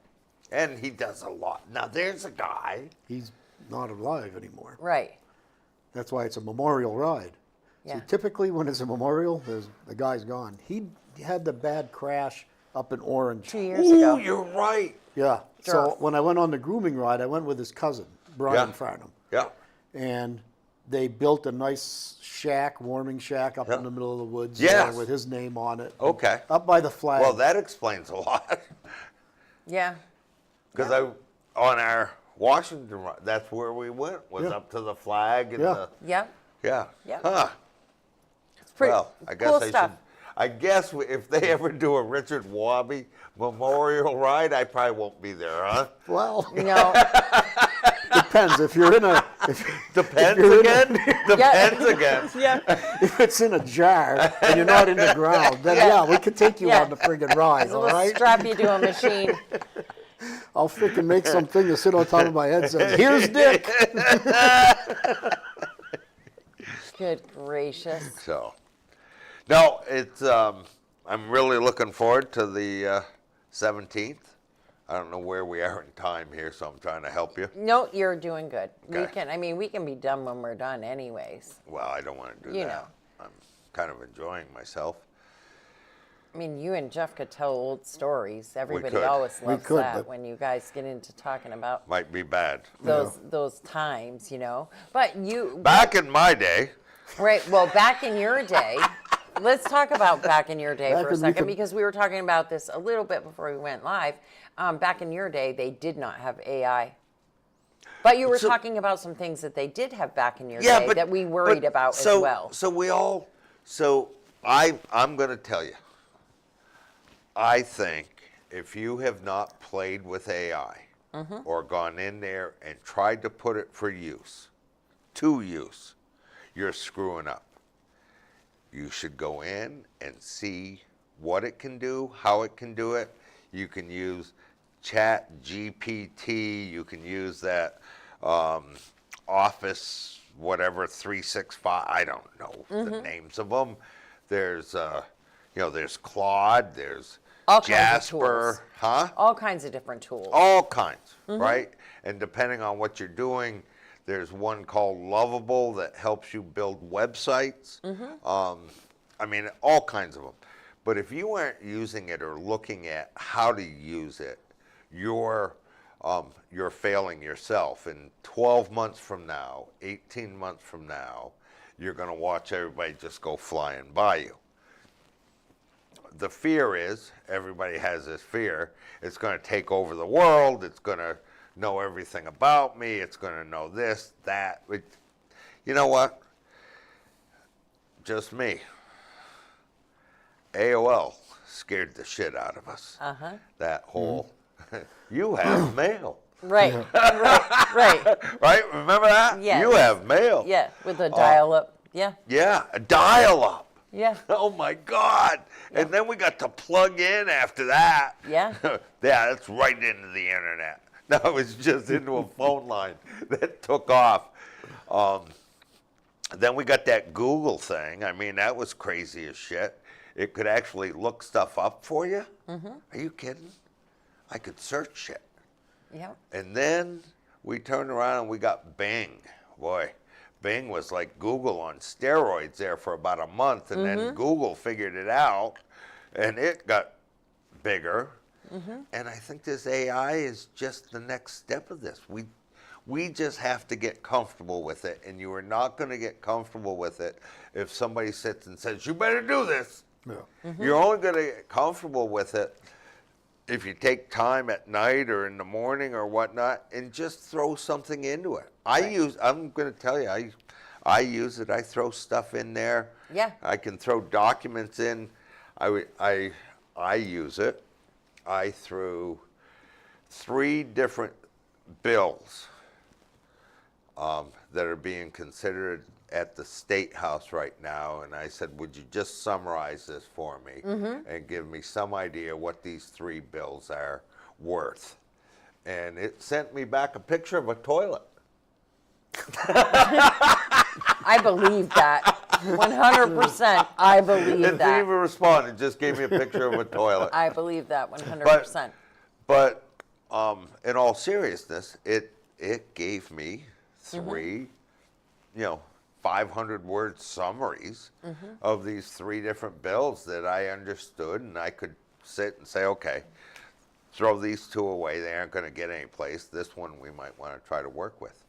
And he does a lot. Now, there's a guy. He's not alive anymore. Right. That's why it's a memorial ride. Yeah. See, typically when it's a memorial, the guy's gone. He had the bad crash up in Orange. 2 years Ooh, ago. you're right. Yeah. So Sure. when I went on the grooming ride, I went with his cousin, Brian Yeah. Farnham. Yeah. And they built a nice shack, warming shack up Yeah. in the middle of the woods Yes. there with his name on it. Okay. Up by the flag. Well, that explains a lot. Yeah. Yeah. Because on our Washington ride, that's where we went, was Yeah. up to the flag and Yeah. the, Yep. yeah. Yep. Huh. It's pretty Well, I guess cool I stuff. should. I guess if they ever do a Richard Wobby memorial ride, I probably won't be there, huh? Well, No. depends. If you're in a, if Depends you're in again. Depends again. Yeah. if it's in a jar and you're not in the ground, then yeah, we can take you Yeah. on the friggin' ride, all We'll right? strap you to a machine. I'll freaking make something to sit on top of my head that says, "Here's Dick." Good gracious. So, no, it's. I'm really looking forward to the 17th. I don't know where we are in time here, so I'm trying to help you. No, you're doing good. Okay. We can be done when we're done anyways. Well, I don't want to do You that. know. I'm kind of enjoying myself. I mean, you and Jeff could tell old stories. Everybody could. always We loves could, that but- when you guys get into talking about Might be bad. those times, But you Back in my day, right, well, back in your day, let's talk about back in your day Back for a when we second could- because we were talking about this a little bit before we went live. Back in your day, they did not have AI. But you were talking about some things that they did have back in your day that we worried about as well. I'm going to tell you, I think if you have not played with AI or gone in there and tried to put it to use, you're screwing up. You should go in and see what it can do, how it can do it. You can use Chat GPT. You can use that Office, whatever, 365. I don't know the names of them. There's, there's Claude. There's All kinds of Jasper. tools. Huh? All kinds of different tools. All kinds, right? And depending on what you're doing, there's one called Lovable that helps you build websites. I mean, all kinds of them. But if you aren't using it or looking at how to use it, you're failing yourself. And 12 months from now, 18 months from now, you're going to watch everybody just go flying by you. The fear is, everybody has this fear, it's going to take over the world, it's going to know everything about me, it's going to know this, that. You know what? Just me. AOL scared the shit out of us. That whole, you have mail. Right, right. Right? Remember that? Yes. You have mail. Yeah, with a dial-up. Yeah. Yeah, a dial-up. Yeah. Oh my God. And then we got to plug in after that. Yeah. Yeah, that's right into the internet. No, it was just into a phone line that took off. Then we got that Google thing. I mean, that was crazy as shit. It could actually look stuff up for you. Are you kidding? I could search shit. Yeah. And then we turned around and we got Bing. Boy, Bing was like Google on steroids there for about a month, and then Google figured it out, and it got bigger. And I think this AI is just the next step of this. We just have to get comfortable with it, and you are not going to get comfortable with it if somebody sits and says, you better do this. Yeah. You're only going to get comfortable with it if you take time at night or in the morning or whatnot and just throw something into it. I'm going to tell you, I use it. I throw stuff in there. Yeah. I can throw documents in. I use it. I threw 3 different bills that are being considered at the State House right now, and I said, would you just summarize this for me and give me some idea what these 3 bills are worth? And it sent me back a picture of a toilet. I believe that. 100%. I believe It didn't that. even respond. It just gave me a picture of a toilet. I believe that 100%. But in all seriousness, it gave me 3, 500-word summaries of these 3 different bills that I understood, and I could sit and say, okay, throw these 2 away. They aren't going to get any place. This one we might want to try to work with.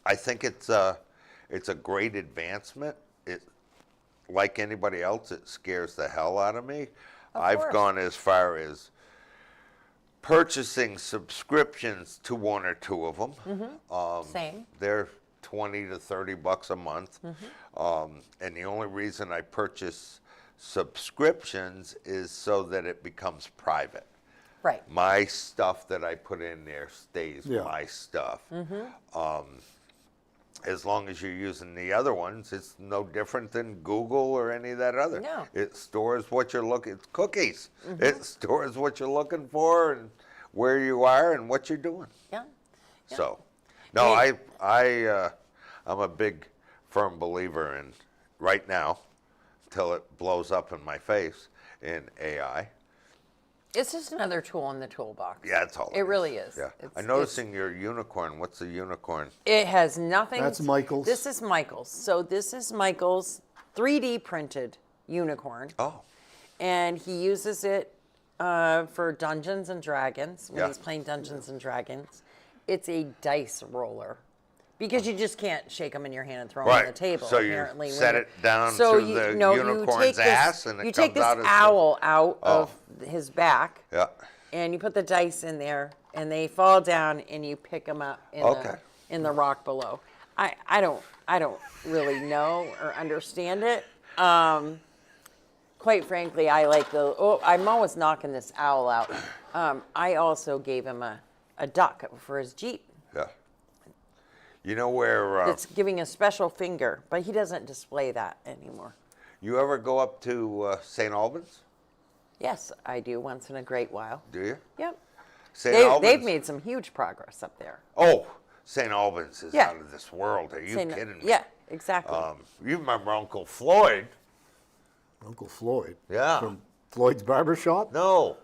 I think it's a great advancement. Like anybody else, it scares the hell out of me. I've gone as far as purchasing subscriptions to 1 or 2 of them. Same. They're $20 to $30 a month. And the only reason I purchase subscriptions is so that it becomes private. Right. My stuff that I put in there stays my stuff. As long as you're using the other ones, it's no different than Google or any of that other. No. It stores what you're looking. It's cookies. It stores what you're looking for and where you are and what you're doing. Yeah. So, no, I'm a big, firm believer in right now, till it blows up in my face, in AI. It's just another tool in the toolbox. Yeah, that's all. It really is. Yeah. It's- I'm noticing your unicorn. What's a unicorn? It has nothing. That's Michael's. This is Michael's. So this is Michael's 3D printed unicorn. Oh. And he uses it for Dungeons and Dragons when Yeah. he's playing Dungeons and Dragons. It's a dice roller. Because you just can't shake them in your hand and throw them on the table. So you apparently, set when it down so through you, the no, you unicorn's take this, ass and it you comes take this out as owl out of his back, Yeah. and you put the dice in there, and they fall down, and you pick them up in the rock below. I don't really know or understand it. Quite frankly, I like I'm always knocking this owl out. I also gave him a duck for his Jeep. Yeah. You know where? It's giving a special finger, but he doesn't display that anymore. You ever go up to St. Albans? Yes, I do once in a great while. Do you? Yep. St. Albans. They've made some huge progress up there. Oh, St. Albans is Yeah. out of this world. Are you kidding me? Yeah, exactly. You remember Uncle Floyd? Uncle Floyd. Yeah. From Floyd's Barber Shop? No.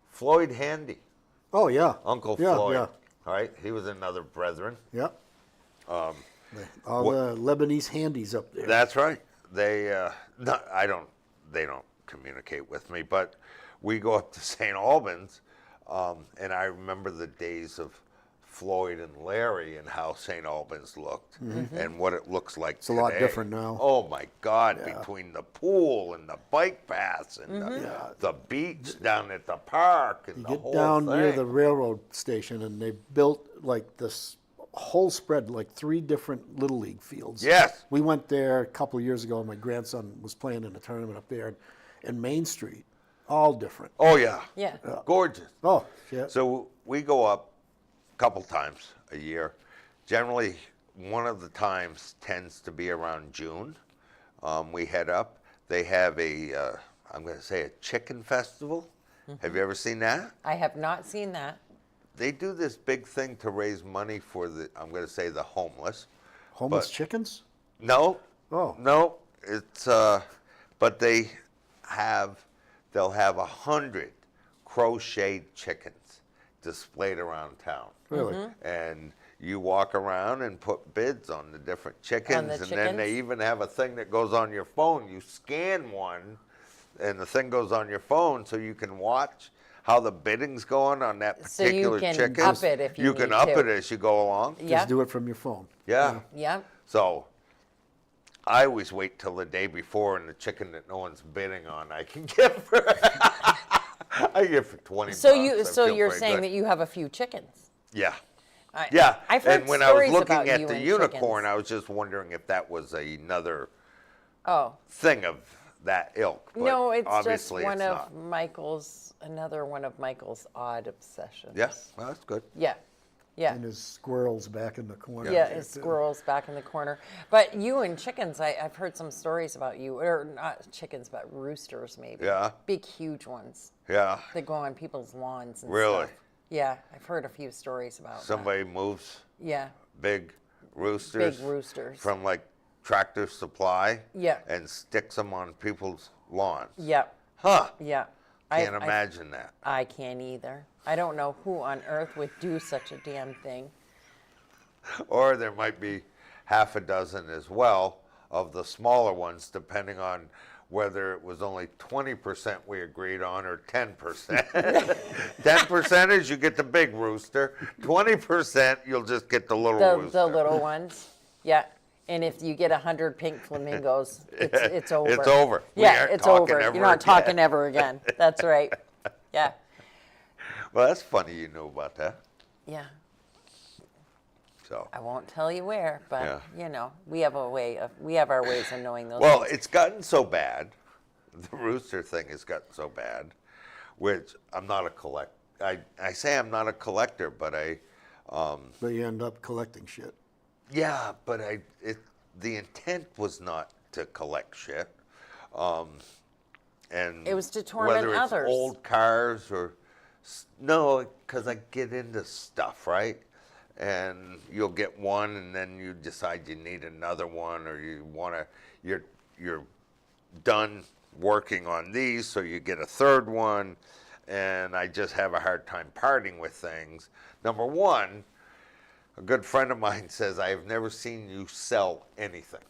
Floyd Handy. Oh, yeah. Uncle Yeah, Floyd. yeah. All right. He was another brethren. Yeah. All the Lebanese handies up there. That's right. They they don't communicate with me, but we go up to St. Albans, and I remember the days of Floyd and Larry and how St. Albans looked and what it looks like It's a lot today. different now. Oh my God, Yeah. between the pool and the bike paths and the beach down at the park and You the get whole down thing. near the railroad station, and they built like this whole spread, like 3 different Little League fields. Yes. We went there a couple of years ago, and my grandson was playing in a tournament up there, and Main Street, all different. Oh yeah. Yeah. Gorgeous. Oh, shit. So we go up a couple times a year. Generally, one of the times tends to be around June. We head up. They have I'm going to say a chicken festival. Have you ever seen that? I have not seen that. They do this big thing to raise money for I'm going to say the homeless. Homeless but- chickens? No. Oh. No. It's, but they'll have 100 crocheted chickens displayed around town. Really? And you walk around and put bids on the different chickens, and then they chickens? even have a thing that goes on your phone. You scan one, and the thing goes on your phone, so you can watch how the bidding's going on that So you particular can chicken. up it if you can need up to. it as you go along. Yeah. Just do it from your phone. Yeah. Yeah. So I always wait till the day before, and the chicken that no one's bidding on, I can get for I get for 20 So bucks. I so feel you're pretty saying good. that you have a few chickens? Yeah. I, Yeah, I've heard and when I was stories looking about at you the and unicorn, chickens. I was just wondering if that was another Oh. thing of that ilk. But No, it's just obviously one it's of not. another one of Michael's odd obsessions. Yeah, well, that's good. Yeah. Yeah. And his squirrels back in the corner. Yeah, there, his too. squirrels back in the corner. But you and chickens, I've heard some stories about you, or not chickens, but roosters maybe. Yeah. Big, huge ones Yeah, that go on people's lawns and Really? stuff. Yeah, I've heard a few stories about that. somebody moves Yeah, big roosters, big roosters. from like Tractor Supply, Yeah. and sticks them on people's lawns. Yeah, Huh? yeah. Can't imagine that. I can't either. I don't know who on earth would do such a damn thing. Or there might be half a dozen as well of the smaller ones, depending on whether it was only 20% we agreed on or 10%. 10% is you get the big rooster. 20% you'll just get the little rooster. The little ones. Yeah. And if you get 100 pink flamingos, it's over. It's over. We Yeah, aren't it's talking over. ever You're not talking again. ever again. That's right. Yeah. Well, that's funny you knew about that. Yeah. So. I won't tell you where, but Yeah. you know, we have our ways of knowing those Well, things. it's gotten so bad. The rooster thing has gotten so bad, which I'm not a collect. I say I'm not a collector, but But you end up collecting shit. yeah, but the intent was not to collect shit. And It was to torment whether it's others. old cars or no, because I get into stuff, right? And you'll get one, and then you decide you need another one, or you want to. You're done working on these, so you get a third one. And I just have a hard time parting with things. Number one, a good friend of mine says, I have never seen you sell anything.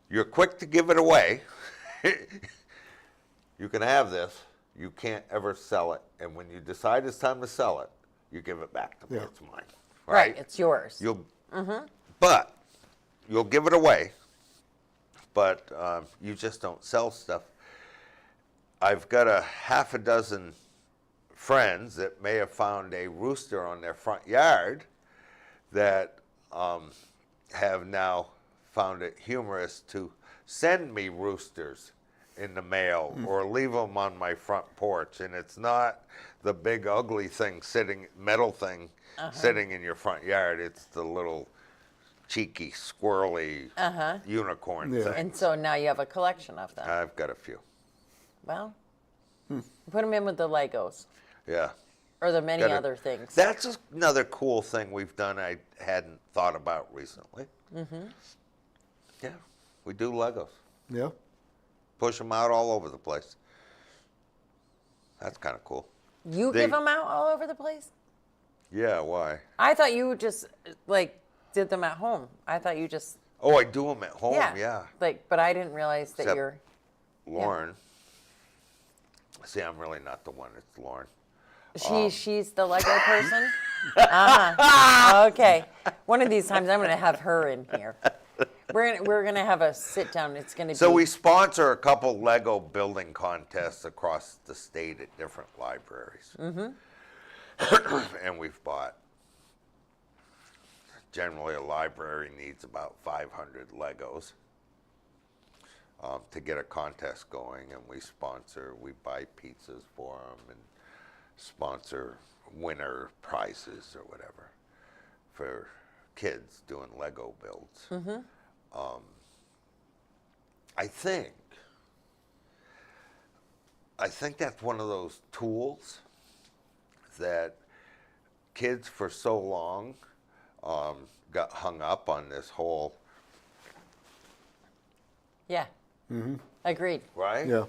You're quick to give it away. You can have this. You can't ever sell it. And when you decide it's time to sell it, you give it back to me. Yeah. It's mine. right, it's yours. But you'll give it away. But you just don't sell stuff. I've got a half a dozen friends that may have found a rooster on their front yard that have now found it humorous to send me roosters in the mail or leave them on my front porch. And it's not the big ugly thing metal thing sitting in your front yard. It's the little cheeky, squirrely unicorn Yeah. thing. And so now you have a collection of them. I've got a few. Well, put them in with the Legos Yeah. or the many Gotta- other things. That's another cool thing we've done I hadn't thought about recently. Yeah, we do Legos. Yeah. Push them out all over the place. That's kind of cool. You They- give them out all over the place? Yeah, why? I thought you just like did them at home. I thought you just Oh, I do them at home, yeah. Like, but I didn't realize that Except- you're. Lauren. See, I'm really not the one, it's Lauren. She's the Lego person. Okay. One of these times I'm going to have her in here. We're gonna have a sit down. It's gonna So be. we sponsor a couple Lego building contests across the state at different libraries. And we've bought, generally a library needs about 500 Legos to get a contest going, and we buy pizzas for them and sponsor winner prizes or whatever for kids doing Lego builds. I think that's one of those tools that kids for so long got hung up on this whole, Yeah. Agreed. right? Yeah.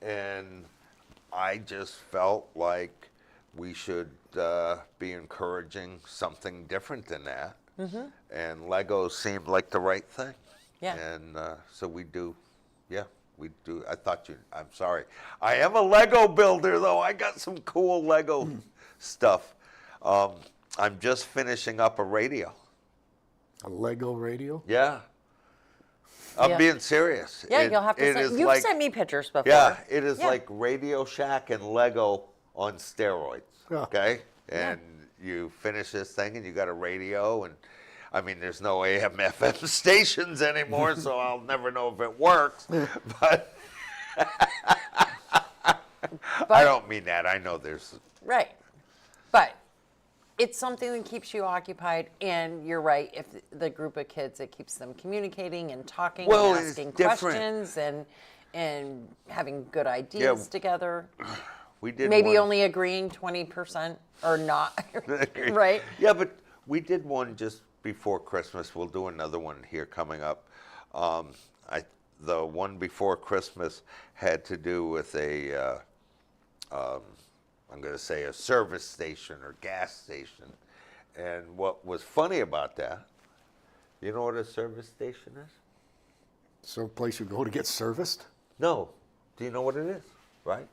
And I just felt like we should be encouraging something different than that. And Legos seemed like the right thing. Yeah. And so we do, yeah, we do. I'm sorry. I am a Lego builder, though. I got some cool Lego stuff. I'm just finishing up a radio. A Lego radio. Yeah. I'm Yeah. being serious. Yeah, you'll have to it send. is You've like- sent me pictures before. Yeah, it is Yeah. like Radio Shack and Lego on steroids. Yeah. Okay? And you finish this thing and you got a radio, and I mean, there's no AM, FM stations anymore, so I'll never know if it works. But I don't mean that. I know there's. Right. But it's something that keeps you occupied, and you're right. If the group of kids, it keeps them communicating and talking Well, and it's asking different. questions and having good ideas together. We did Maybe one- only agreeing 20% or not. Right? Yeah, but we did one just before Christmas. We'll do another one here coming up. The one before Christmas had to do with I'm going to say a service station or gas station. And what was funny about that, you know what a service station is? Some place you go to get serviced. No. Do you know what it is? Right?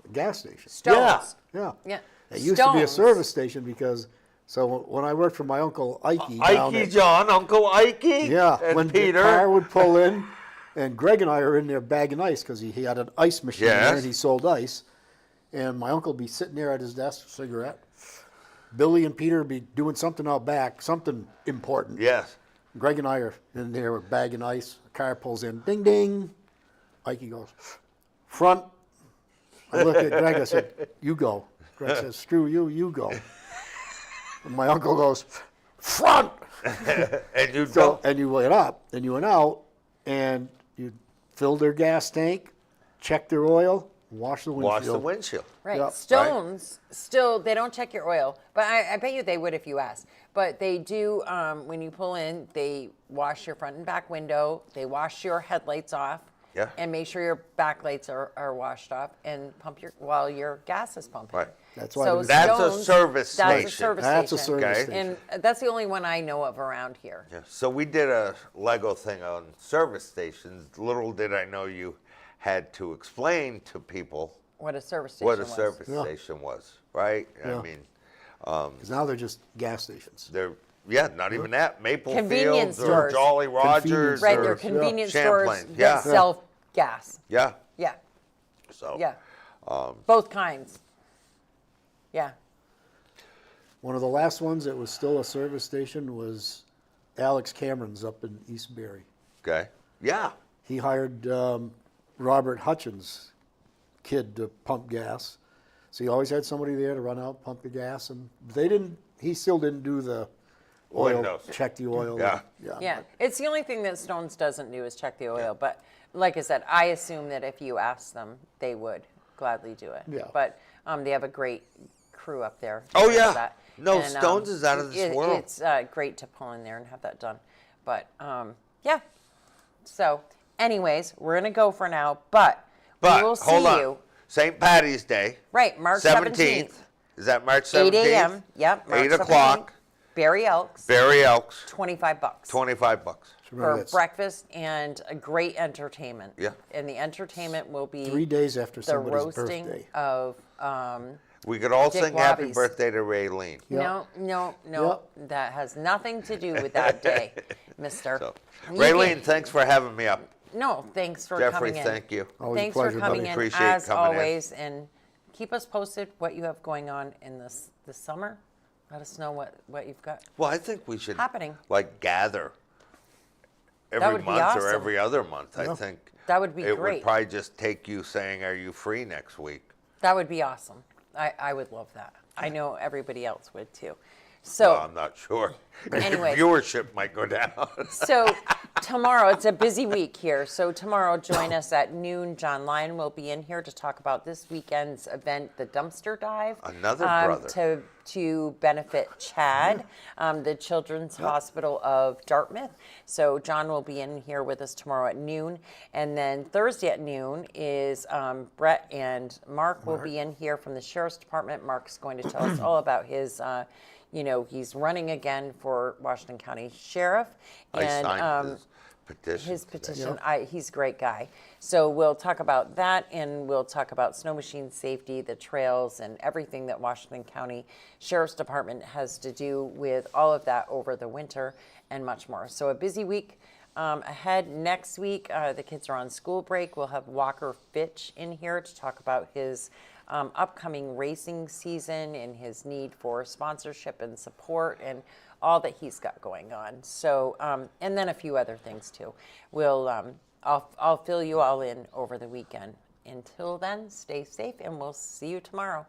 A gas station. Stones. Yeah. Yeah. It used to be a Stones. service station because, so when I worked for my uncle Ike down Ikey at, John, Uncle Ikey, yeah, and when Peter. the car would pull in, and Greg and I are in there bagging ice because he had an ice machine there Yes. and he sold ice, and my uncle would be sitting there at his desk, cigarette. Billy and Peter would be doing something out back, something important. Yes. Greg and I are in there we're bagging ice. A car pulls in, ding ding. Ike goes, front. I look at Greg, I said, you go. Greg says, screw you, you go. And my uncle goes, front. And you So, don't. and you went up, and you went out, and you filled their gas tank, checked their oil, washed the windshield. Wash the windshield. Right. Yeah. Stones, still, they don't check your oil, but I bet you they would if you asked. But they do, when you pull in, they wash your front and back window, they wash your headlights off. Yeah. And make sure your backlights are washed off and pump while your gas is pumping. Right. That's why So there's- That's a Stones, service That's a station. service That's a station. service Okay. station. And that's the only one I know of around here. Yeah. So we did a Lego thing on service stations. Little did I know you had to explain to people What a service station what a was. service Yeah. station was, right? Yeah. I mean, 'Cause now they're just gas stations. they're not even that. Maple Convenience Fields or stores. Jolly Rogers Right, or they're convenience stores Champlain. that Yeah. sell gas. Yeah. Yeah, So yeah. Both kinds. Yeah. One of the last ones that was still a service station was Alex Cameron's up in East Barry. Okay. Yeah. He hired Robert Hutchins' kid to pump gas. So he always had somebody there to run out, pump the gas, and he still didn't do the oil, Windows. check the oil. Yeah. Yeah. It's the only thing that Stone's doesn't do is check the oil. But like I said, I assume that if you asked them, they would gladly do it. Yeah. But they have a great crew up there. that Oh, does yeah. that. No, Stone's is out of this world. It's great to pull in there and have that done. But yeah. So, anyways, we're gonna go for now. But we will see hold on. you. St. Patty's Day. Right, March 17th. Is that March 17th? 8 a.m. Yep. March 8 o'clock. 17th. Barry Elks. Barry Elks. $25. $25. So remember, For that's breakfast and a great entertainment. Yeah. And the entertainment will be 3 days after the somebody's roasting birthday. of We could all Dick sing happy Wobby's. birthday to Raylene. Yep. no. Yep. That has nothing to do with that day, mister. So, You Raylene, can- thanks for having me up. No, thanks for Jeffrey, coming in. thank you. Always a Thanks for pleasure, coming buddy. in Appreciate as coming in. always, and keep us posted what you have going on in this summer. Let us know what you've got. Well, I think we should Happening. like gather every would be month or awesome. every other month. I Yeah. think That would be it great. would probably just take you saying, "Are you free next week?" That would be awesome. I would love that. I know everybody else would too. So. Well, I'm not sure. Anyways. Viewership might go down. So tomorrow, it's a busy week here. So tomorrow, join us at noon. John Lyon will be in here to talk about this weekend's event, the Dumpster Dive. Another brother. To benefit CHAD, the Children's Hospital of Dartmouth. So John will be in here with us tomorrow at noon. And then Thursday at noon is Brett and Mark will be in here from the Sheriff's Department. Mark's going to tell us all about his he's running again for Washington County Sheriff. I And signed his petition. his today. petition, he's a great guy. So we'll talk about that, and we'll talk about snow machine safety, the trails, and everything that Washington County Sheriff's Department has to do with all of that over the winter and much more. So a busy week ahead. Next week, the kids are on school break. We'll have Walker Fitch in here to talk about his upcoming racing season and his need for sponsorship and support and all that he's got going on. So, and then a few other things too. I'll fill you all in over the weekend. Until then, stay safe, and we'll see you tomorrow.